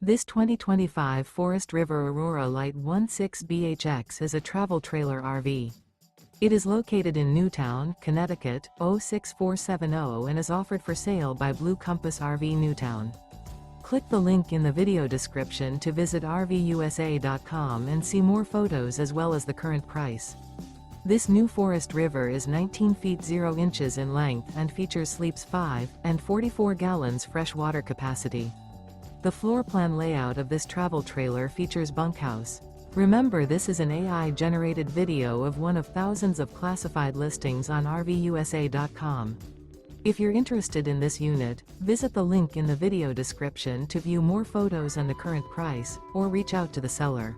This 2025 Forest River Aurora Light 16BHX is a travel trailer RV. It is located in Newtown, Connecticut, 06470 and is offered for sale by Blue Compass RV Newtown. Click the link in the video description to visit RVUSA.com and see more photos as well as the current price. This new Forest River is 19 feet 0 inches in length and features sleeps 5 and 44 gallons fresh water capacity. The floor plan layout of this travel trailer features bunkhouse. Remember, this is an AI-generated video of one of thousands of classified listings on RVUSA.com. If you're interested in this unit, visit the link in the video description to view more photos and the current price, or reach out to the seller.